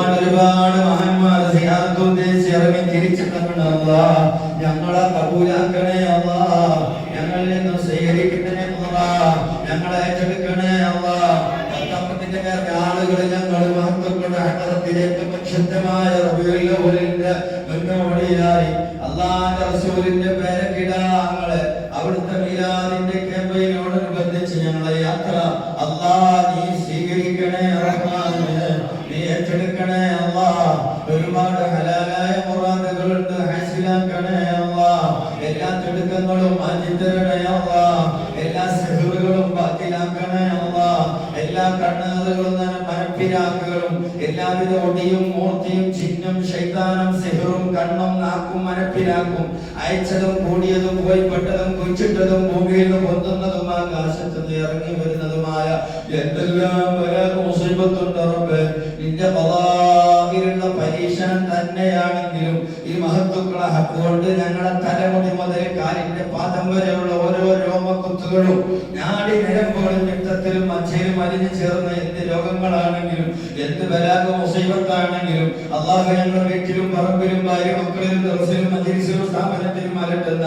ഒരുപാട് മഹാന്മാർ സിയാറത്ത് ഉദ്ദേശിച്ച് ഇറങ്ങി തിരിച്ചിട്ടുണ്ട്. അല്ലാഹ് ഞങ്ങളെ കബൂലാക്കണേ. അല്ലാഹ് ഞങ്ങളിൽ നിന്ന് സ്വീകരിക്കണേ. അല്ലാഹ് ഞങ്ങളെ ഏറ്റെടുക്കണേ. അല്ലാഹ് പത്താമത്തിന്റെ ആളുകൾ ഞങ്ങൾ മഹത്വങ്ങളുടെ ഹദറത്തിലേക്ക് പരിശുദ്ധമായ റബീഉൽ അവ്വലിന്റെ മുന്നോടിയായി അല്ലാഹുവിന്റെ റസൂലിന്റെ പേരക്കിടാങ്ങളെ അവിടുത്തെ മീലാദിന്റെ ക്യാമ്പയിനോടനുബന്ധിച്ച് ഞങ്ങളെ യാത്ര അല്ലാഹ് നീ സ്വീകരിക്കണേ. റഹ്മാനെ നീ ഏറ്റെടുക്കണേ. അല്ലാഹ് ഒരുപാട് ഹലാലായ മുറാദുകളുണ്ട്, ഹാസിലാക്കണേ. അല്ലാഹ് എല്ലാ തിടുക്കങ്ങളും മാറ്റിത്തരണേ. അല്ലാഹ് എല്ലാ സിഹ്റുകളും ബാത്തിലാക്കണേ. അല്ലാഹ് എല്ലാ കണ്ണുകളും മനപ്പിരാക്കുകളും എല്ലാവിധ ഒടിയും മൂർത്തിയും ചിഹ്നം ശൈത്താനും സിഹ്റും കണ്ണും നാക്കും മനപ്പിലാക്കും അയച്ചതും കൂടിയതും പോയിപ്പെട്ടതും കുഴിച്ചിട്ടതും ഭൂമിയിൽ നിന്ന് പൊന്തുന്നതും ആകാശത്ത് നിന്ന് ഇറങ്ങി വരുന്നതുമായ എന്തെല്ലാം മുസീബത്തുണ്ട് റബ്ബേ. നിന്റെ ഖദാഇലുള്ള പരീക്ഷണം തന്നെയാണെങ്കിലും ഈ മഹത്തുക്കളെ ഹക്ക് കൊണ്ട് ഞങ്ങളുടെ തലമുടി മുതൽ കാലിന്റെ പാദം വരെയുള്ള ഓരോ രോമക്കുത്തുകളും നാടി ഞരമ്പുകളും രക്തത്തിലും മജ്ജയിലും അലിഞ്ഞു ചേർന്ന എന്ത് രോഗങ്ങളാണെങ്കിലും എന്ത് ബലാഗ മുസീബത്താണെങ്കിലും അല്ലാഹു ഞങ്ങളുടെ വീട്ടിലും പറമ്പിലും ഭാര്യ മക്കളിലും ദർസിലും മജ്ലിസിലും സ്ഥാപനത്തിലും അലട്ടുന്ന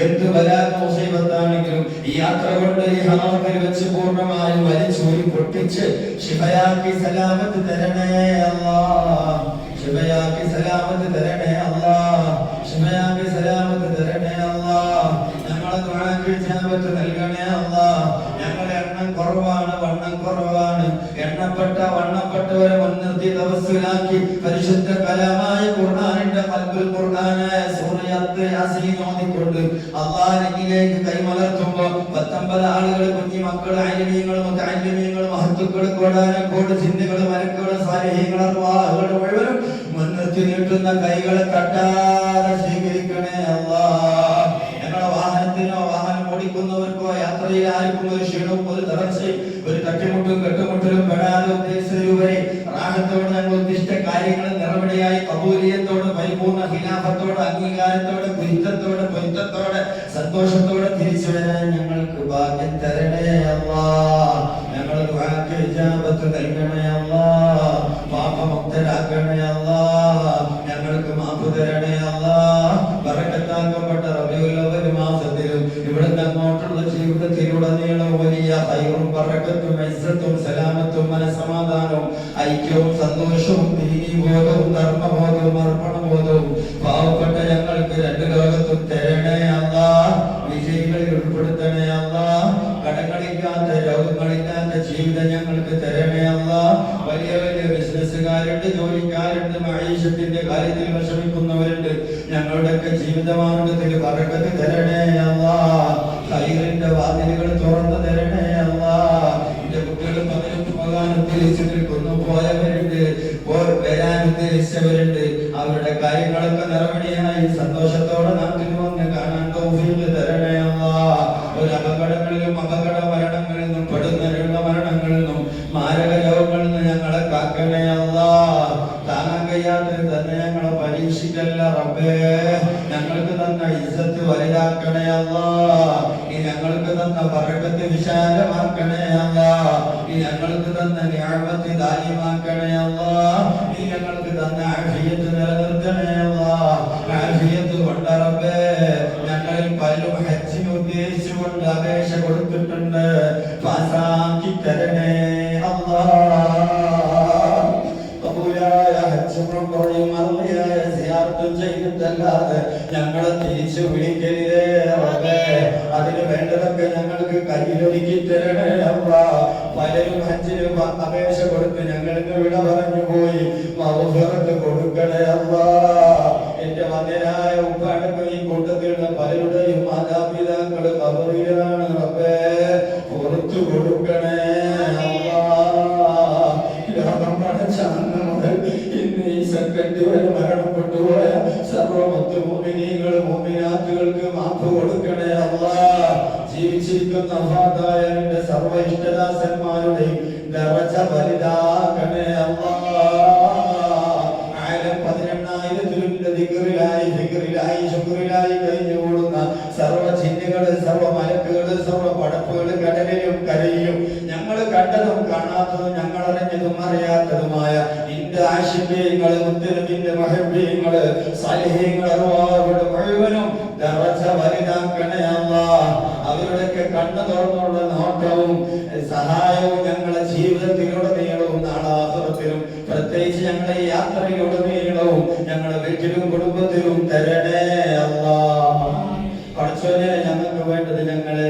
എന്ത് ബലാഗ മുസീബത്താണെങ്കിലും ഈ യാത്ര കൊണ്ട് ഈ ഹറാമിൽ വെച്ച് പൂർണ്ണമായും വലിച്ചൂരി പൊട്ടിച്ച് ശിഫയാക്കി സലാമത്ത് തരണേ. അല്ലാഹ് ശിഫയാക്കി സലാമത്ത് തരണേ. അല്ലാഹ് ശിഫയാക്കി സലാമത്ത് തരണേ. അല്ലാഹ് ഞങ്ങളെ ദുആക്ക് ഇജാബത്ത് നൽകണേ. അല്ലാഹ് ഞങ്ങളുടെ എണ്ണം കുറവാണ്, വണ്ണം കുറവാണ്. എണ്ണപ്പെട്ട വണ്ണപ്പെട്ടവരെ മുൻനിർത്തി തവസ്സുലാക്കി പരിശുദ്ധ കലാമായ ഖുർആനിന്റെ ഖൽബുൽ ഖുർആനായ സൂറത്ത് യാസീൻ ഓതിക്കൊണ്ട് അല്ലാഹുവിലേക്ക് കൈമലർത്തുമ്പോൾ 19 ആളുകൾ, കുഞ്ഞി മക്കൾ, അലിമീങ്ങൾ, മുതഅല്ലിമീങ്ങൾ, മഹത്തുക്കൾ, കോടാനക്കോട് ജിന്നുകൾ, മലക്കുകൾ, സാലിഹീങ്ങൾ, അർവാഹുകൾ മുഴുവനും മുൻനിർത്തി നീട്ടുന്ന കൈകളെ തട്ടാതെ സ്വീകരിക്കണേ. അല്ലാഹ് ഞങ്ങളുടെ വാഹനത്തിനോ വാഹനം ഓടിക്കുന്നവർക്കോ യാത്രയിൽ ആർക്കും ഒരു ക്ഷീണവും ഒരു തളർച്ചയും ഒരു തട്ടിമുട്ടും കെട്ടുമുട്ടലും പെടാതെ ഉദ്ദേശിച്ചവരെ റാഹത്തോടെ ഞങ്ങൾ ഉദ്ദിഷ്ട കാര്യങ്ങൾ നിറവടിയായി കബൂലിയത്തോടെ പരിപൂർണ്ണ ഖിലാഫത്തോടെ അംഗീകാരത്തോടെ കുരുത്തത്തോടെ പൊരുത്തത്തോടെ സന്തോഷത്തോടെ തിരിച്ചു വരാൻ ഞങ്ങൾക്ക് ഭാഗ്യം തരണേ. അല്ലാഹ് ഞങ്ങളുടെ ദുആക്ക് ഇജാബത്ത് നൽകണേ. അല്ലാഹ് പാപമുക്തരാക്കണേ. അല്ലാഹ് ഞങ്ങൾക്ക് മാപ്പ് തരണേ. അല്ലാഹ് ബറകത്താക്കപ്പെട്ട റബീഉൽ അവ്വൽ മാസത്തിലും ഇവിടുന്ന് അങ്ങോട്ടുള്ള ജീവിതത്തിലുടനീളം വലിയ ഖൈറും ബറകത്തും ഇസ്സത്തും സലാമത്തും മനസമാധാനവും ഐക്യവും സന്തോഷവും ദീനീബോധവും ധർമ്മബോധവും അർപ്പണബോധവും പാവപ്പെട്ട ഞങ്ങൾക്ക് രണ്ട് ലോകത്തും തരണേ. അല്ലാഹ് വിജയികളിൽ ഉൾപ്പെടുത്തണേ. അല്ലാഹ് കടങ്ങളില്ലാത്ത രോഗങ്ങളില്ലാത്ത ജീവിതം ഞങ്ങൾക്ക് തരണേ. അല്ലാഹ് വലിയ വലിയ ബിസിനസ്സുകാരുണ്ട്, ജോലിക്കാരുണ്ട്, മഈശത്തിന്റെ കാര്യത്തിൽ വിഷമിക്കുന്നവരുണ്ട്. ഞങ്ങളുടെയൊക്കെ ജീവിതമാർഗത്തിൽ ബറകത്ത് തരണേ. അല്ലാഹ് ഖൈറിന്റെ വാതിലുകൾ തുറന്നു തരണേ. അല്ലാഹ് എന്റെ കുട്ടികൾ പലരും പോകാൻ ഉദ്ദേശിച്ചു നിൽക്കുന്നു, പോയവരുണ്ട്, വരാൻ ഉദ്ദേശിച്ചവരുണ്ട്. അവരുടെ കാര്യങ്ങളൊക്കെ നിറവടിയായി സന്തോഷത്തോടെ നാട്ടിൽ വന്ന് കാണാൻ തൗഫീഖ് തരണേ. അല്ലാഹ് ഒരു അപകടങ്ങളിലും അപകട മരണങ്ങളിൽ നിന്നും പെടുന്ന രോഗമരണങ്ങളിൽ നിന്നും മാരക രോഗങ്ങളിൽ നിന്ന് ഞങ്ങളെ കാക്കണേ. അല്ലാഹ് താങ്ങാൻ കഴിയാത്തത് തന്നെ ഞങ്ങളെ പരീക്ഷിക്കല്ല റബ്ബേ. ഞങ്ങൾക്ക് തന്ന ഇസ്സത്ത് വലുതാക്കണേ. അല്ലാഹ് ഈ ഞങ്ങൾക്ക് തന്ന ബറകത്ത് വിശാലമാക്കണേ. അല്ലാഹ് ഈ ഞങ്ങൾക്ക് തന്ന നിഅമത്ത് ദായിമാക്കണേ. അല്ലാഹ് ഈ ഞങ്ങൾക്ക് തന്ന ആഫിയത്ത് നിലനിർത്തണേ. അല്ലാഹ് ആഫിയത്ത് കൊണ്ട് റബ്ബേ ഞങ്ങളിൽ പലരും ഹജ്ജിന് ഉദ്ദേശിച്ചുകൊണ്ട് അപേക്ഷ കൊടുത്തിട്ടുണ്ട്, പാസാക്കി തരണേ. അല്ലാഹ് കബൂലായ ഹജ്ജും ഉംറയും മർളിയായ സിയാറത്തും ചെയ്തിട്ടല്ലാതെ ഞങ്ങളെ തിരിച്ചു വിളിക്കരുതേ റബ്ബേ. അതിന് വേണ്ടതൊക്കെ ഞങ്ങൾക്ക് കയ്യിലൊതുക്കി തരണേ. അല്ലാഹ് പലരും ഹജ്ജിന് അപേക്ഷ കൊടുത്ത് ഞങ്ങൾക്ക് വിട പറഞ്ഞു പോയി, മഗ്ഫിറത്ത് കൊടുക്കണേ. അല്ലാഹ് എന്റെ മകനായ ഉപ്പാടക്കം ഈ കൂട്ടത്തിലുള്ള പലരുടെയും മാതാപിതാക്കൾ ഖബറിലാണ് റബ്ബേ, പുറത്തു കൊടുക്കണേ. ഇന്ന് ഈ സെക്കൻഡ് വരെ മരണപ്പെട്ടുപോയ സർവ്വമത്ത് മുഅ്മിനീങ്ങൾ മുഅ്മിനാത്തുകൾക്ക് മാപ്പ് കൊടുക്കണേ. അല്ലാഹ് ജീവിച്ചിരിക്കുന്ന വഫാത്തായ എന്റെ സർവ്വ ഇഷ്ടദാസന്മാരുടെയും ദറജ വലുതാക്കണേ. അല്ലാഹ് ആലം 18,000 ദിക്റിലായി ഫിക്റിലായി ശുക്റിലായി കഴിഞ്ഞുകൂടുന്ന സർവ്വ ജിന്നുകൾ, സർവ്വ മലക്കുകൾ, സർവ്വ പടപ്പുകൾ കടലിലും കരയിലും ഞങ്ങൾ കണ്ടതും കാണാത്തതും ഞങ്ങൾ അറിഞ്ഞതും അറിയാത്തതുമായ നിന്റെ ആശിഖീങ്ങൾ മുത്തനബിന്റെ മുഹബ്ബീങ്ങൾ സാലിഹീങ്ങൾ അർവാഹുകളുടെ മുഴുവനും ദറജ വലുതാക്കണേ അല്ലാഹ്. അവരുടെയൊക്കെ കണ്ണു തുറന്നുള്ള നോട്ടവും സഹായവും ഞങ്ങളുടെ ജീവിതത്തിലുടനീളവും നാളാഖിറത്തിലും പ്രത്യേകിച്ച് ഞങ്ങളുടെ യാത്രയിലുടനീളവും ഞങ്ങളുടെ വീട്ടിലും കുടുംബത്തിലും തരണേ അല്ലാഹ്. പടച്ചോനെ, ഞങ്ങൾക്ക് വേണ്ടത് ഞങ്ങളെ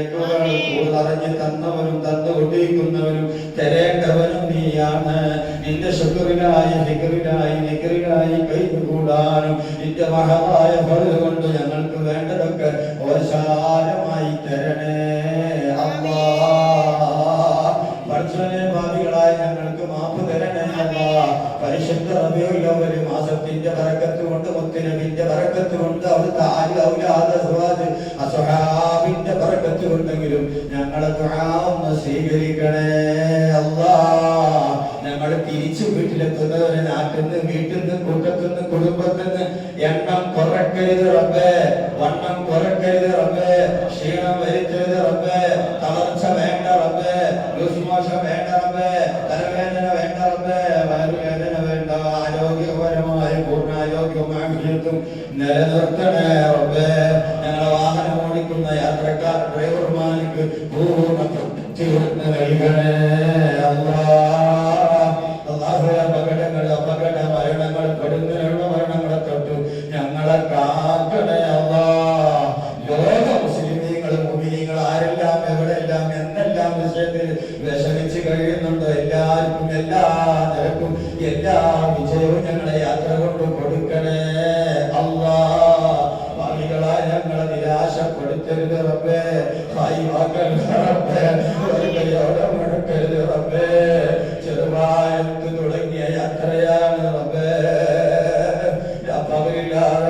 അറിഞ്ഞ് തന്നവനും തന്നുകൊണ്ടിരിക്കുന്നവനും തരേണ്ടവനും നീയാണ്. നിന്റെ ശുക്രിലായി ദിക്റിലായി നിക്റിലായി കൈകൂടാനും നിന്റെ മഹത്തായ ഫർദ് കൊണ്ട് ഞങ്ങൾക്ക് വേണ്ടതൊക്കെ ഓശാരമായി തരണേ അല്ലാഹ്. പടച്ചോനെ, ഭാവികളായ ഞങ്ങൾക്ക് മാപ്പ് തരണേ അല്ലാഹ്. പരിശുദ്ധ റബീഉൽ അവ്വൽ മാസത്തിന്റെ ബറക്കത്ത് കൊണ്ട് മുത്തുനബിന്റെ ബറക്കത്ത് കൊണ്ട് അവിടുത്തെ ആലി ഔലാദ് അസ്വാദ് അസ്ഹാബിന്റെ ബറക്കത്ത് കൊണ്ടെങ്കിലും ഞങ്ങളെ ദുആ ഒന്ന് സ്വീകരിക്കണേ അല്ലാഹ്. ഞങ്ങൾ തിരിച്ചു വീട്ടിലെത്തുന്നവരെ നാട്ടിൽ നിന്ന് വീട്ടിൽ നിന്ന് കൂട്ടത്തിൽ നിന്ന് കുടുംബത്തിൽ നിന്ന് എണ്ണം കുറക്കരുത് റബ്ബേ, വണ്ണം കുറക്കരുത് റബ്ബേ, ക്ഷീണം വരുത്തരുത് റബ്ബേ, തളർച്ച വേണ്ട റബ്ബേ, ലൂസ്മോഷം വേണ്ട റബ്ബേ, തലവേദന വേണ്ട റബ്ബേ, വയറുവേദന വേണ്ട, ആരോഗ്യപരമായ പൂർണ്ണാരോഗ്യവും ആരോഗ്യത്തും നിലനിർത്തണേ റബ്ബേ. ഞങ്ങളെ വാഹനം ഓടിക്കുന്ന യാത്രക്കാർ ഡ്രൈവർമാർക്ക് പൂർണ്ണ തൃപ്തി നൽകണേ അല്ലാഹ്. അപകട മരണങ്ങൾ പെടുന്നതിനുള്ള മരണങ്ങളെ തൊട്ട് ഞങ്ങളെ കാക്കണേ അല്ലാഹ്. ലോക മുസ്ലിമീങ്ങൾ മുഅ്മിനീങ്ങൾ ആരെല്ലാം എവിടെയെല്ലാം എന്തെല്ലാം വിഷയത്തിൽ വിഷമിച്ച് കഴിയുന്നുണ്ടോ എല്ലാവർക്കും എല്ലാ നിരക്കും എല്ലാ വിജയവും ഞങ്ങളെ യാത്ര കൊണ്ട് കൊടുക്കണേ അല്ലാഹ്. ഭാവികളായ ഞങ്ങളെ നിരാശപ്പെടുത്തരുത് റബ്ബേ, റബ്ബേ, മുടക്കരുത് റബ്ബേ. ചെറുവായത്ത് തുടങ്ങിയ യാത്രയാണ് റബ്ബേ, പകലില്ലാതെ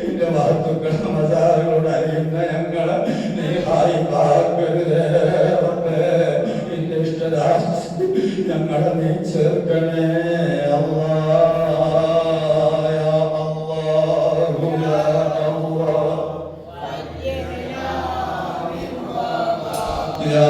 എന്റെ വാർത്തുക്കൾ മസാറുകളോട് അറിയുന്ന ഞങ്ങളെ നീ ഹായിപ്പാക്കരുത് റബ്ബേ. എന്റെ ഇഷ്ടദാസി ഞങ്ങളെ നീ ചേർക്കണേ അല്ലാഹ്. യാ അല്ലാഹു യാ അല്ലാഹ് യാ